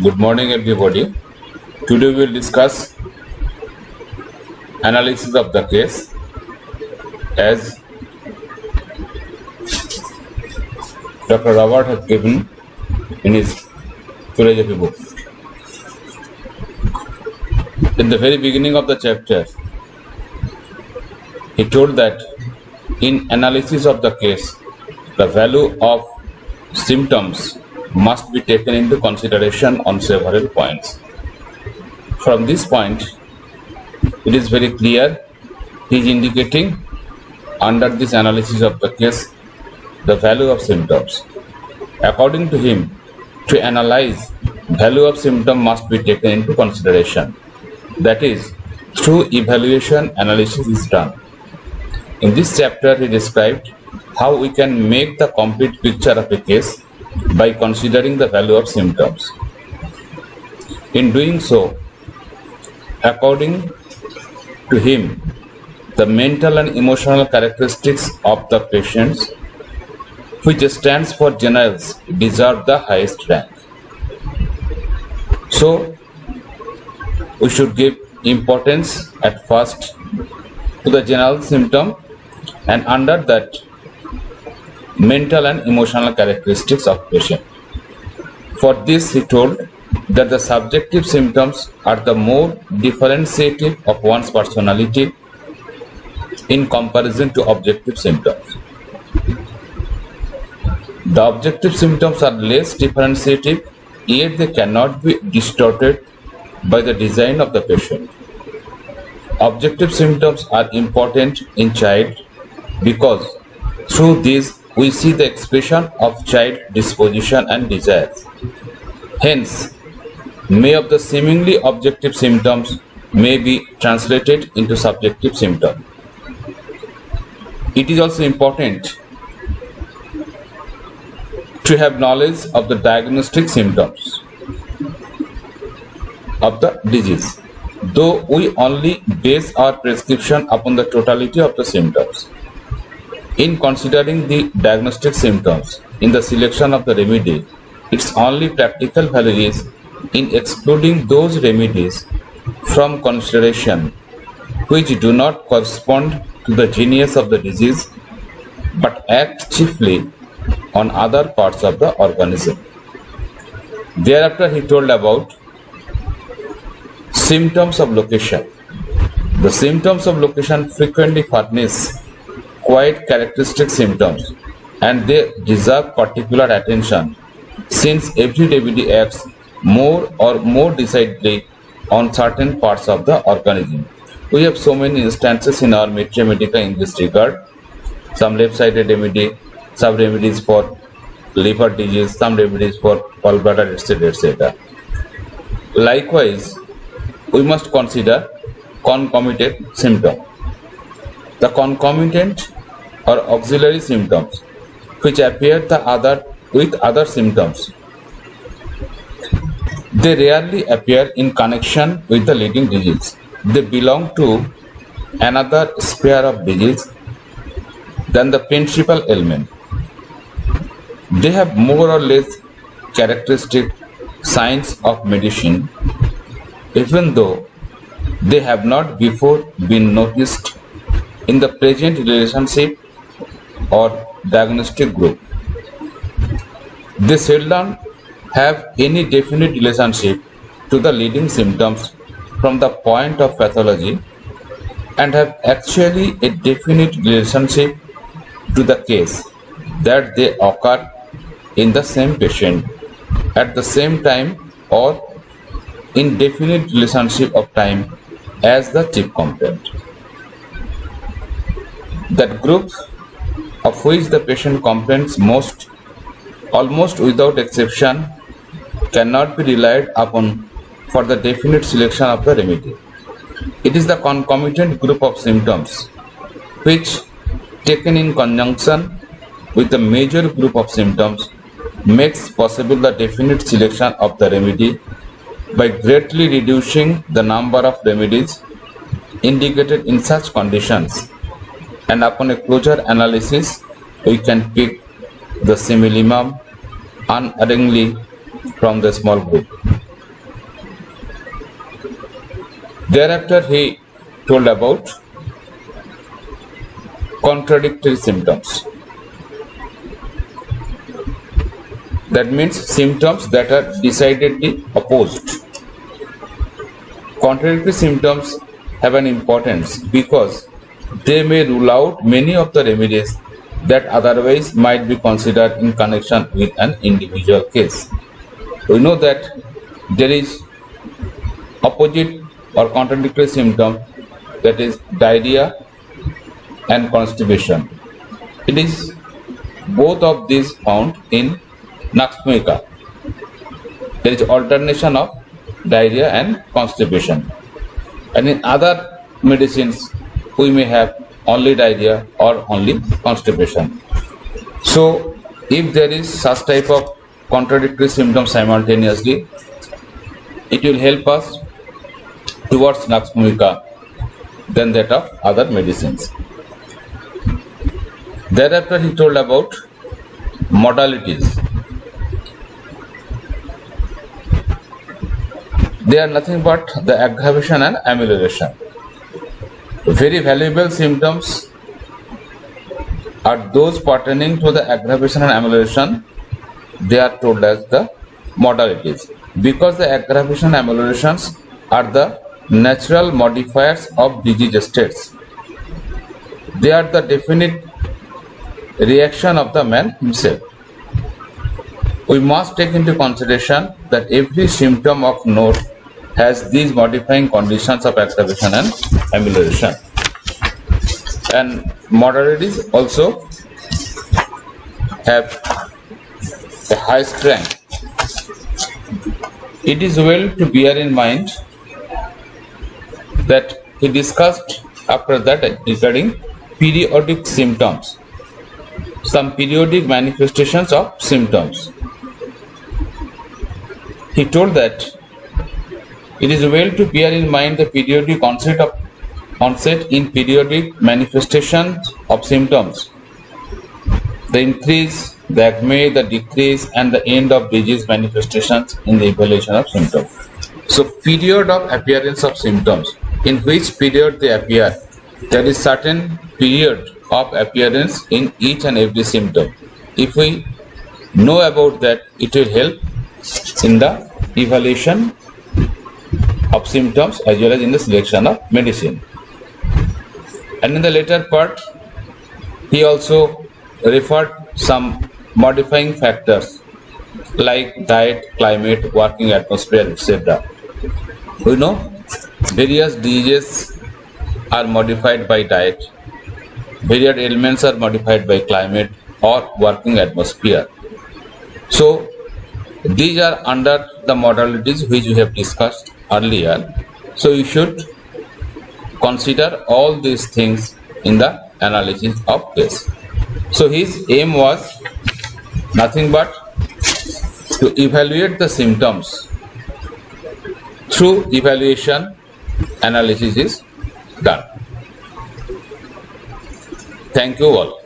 Good morning, everybody. Today we will discuss analysis of the case as Dr. Robert has given in his philosophy book. In the very beginning of the chapter, he told that in analysis of the case, the value of symptoms must be taken into consideration on several points. From this point, it is very clear he is indicating under this analysis of the case the value of symptoms. According to him, to analyze, value of symptom must be taken into consideration. That is, through evaluation analysis is done. In this chapter, he described how we can make the complete picture of a case by considering the value of symptoms. In doing so, according to him, the mental and emotional characteristics of the patients, which stands for generals, deserve the highest rank. So, we should give importance at first to the general symptom and under that mental and emotional characteristics of patient. For this, he told that the subjective symptoms are the more differentiative of one's personality in comparison to objective symptoms. The objective symptoms are less differentiative, yet they cannot be distorted by the design of the patient. Objective symptoms are important in child because through these we see the expression of child disposition and desires. Hence, many of the seemingly objective symptoms may be translated into subjective symptoms. It is also important to have knowledge of the diagnostic symptoms of the disease, though we only base our prescription upon the totality of the symptoms. In considering the diagnostic symptoms in the selection of the remedy, its only practical value is in excluding those remedies from consideration which do not correspond to the genius of the disease but act chiefly on other parts of the organism. Thereafter, he told about symptoms of location. The symptoms of location frequently furnish quite characteristic symptoms and they deserve particular attention since every remedy acts more or more decidedly on certain parts of the organism. We have so many instances in our Mitra Medica in this regard. Some left-sided remedy, some remedies for liver disease, some remedies for gallbladder, etc., etc. Likewise, we must consider concomitant symptom. The concomitant or auxiliary symptoms which appear with other symptoms. They rarely appear in connection with the leading disease. They belong to another sphere of disease than the principal ailment. They have more or less characteristic signs of medicine, even though they have not before been noticed in the present relationship or diagnostic group. They seldom have any definite relationship to the leading symptoms from the point of pathology and have actually a definite relationship to the case that they occur in the same patient at the same time or in definite relationship of time as the chief complaint. That group of which the patient complains most, almost without exception, cannot be relied upon for the definite selection of the remedy. It is the concomitant group of symptoms which, taken in conjunction with the major group of symptoms, makes possible the definite selection of the remedy by greatly reducing the number of remedies indicated in such conditions, and upon a closer analysis we can pick the similimum unerringly from the small group. Thereafter, he told about contradictory symptoms. That means symptoms that are decidedly opposed. Contradictory symptoms have an importance because they may rule out many of the remedies that otherwise might be considered in connection with an individual case. We know that there is opposite or contradictory symptom, that is diarrhea and constipation. It is both of these found in Nux vomica. There is alternation of diarrhea and constipation. And in other medicines, we may have only diarrhea or only constipation. So, if there is such type of contradictory symptoms simultaneously, it will help us towards Nux vomica than that of other medicines. Thereafter, he told about modalities. They are nothing but the aggravation and amelioration. Very valuable symptoms are those pertaining to the aggravation and amelioration. They are told as the modalities, because the aggravation and ameliorations are the natural modifiers of disease states. They are the definite reaction of the man himself. We must take into consideration that every symptom of note has these modifying conditions of aggravation and amelioration. And modalities also have a high strength. It is well to bear in mind that he discussed after that regarding periodic symptoms, some periodic manifestations of symptoms. He told that it is well to bear in mind the periodic onset in periodic manifestations of symptoms, the increase, the acme, the decrease, and the end of disease manifestations in the evaluation of symptoms. So, period of appearance of symptoms, in which period they appear, there is certain period of appearance in each and every symptom. If we know about that, it will help in the evaluation of symptoms as well as in the selection of medicine. And in the later part, he also referred some modifying factors like diet, climate, working atmosphere, etc. We know various diseases are modified by diet, various ailments are modified by climate or working atmosphere. So these are under the modalities which we have discussed earlier. So you should consider all these things in the analysis of case. So his aim was nothing but to evaluate the symptoms. Through evaluation, analysis is done. Thank you all.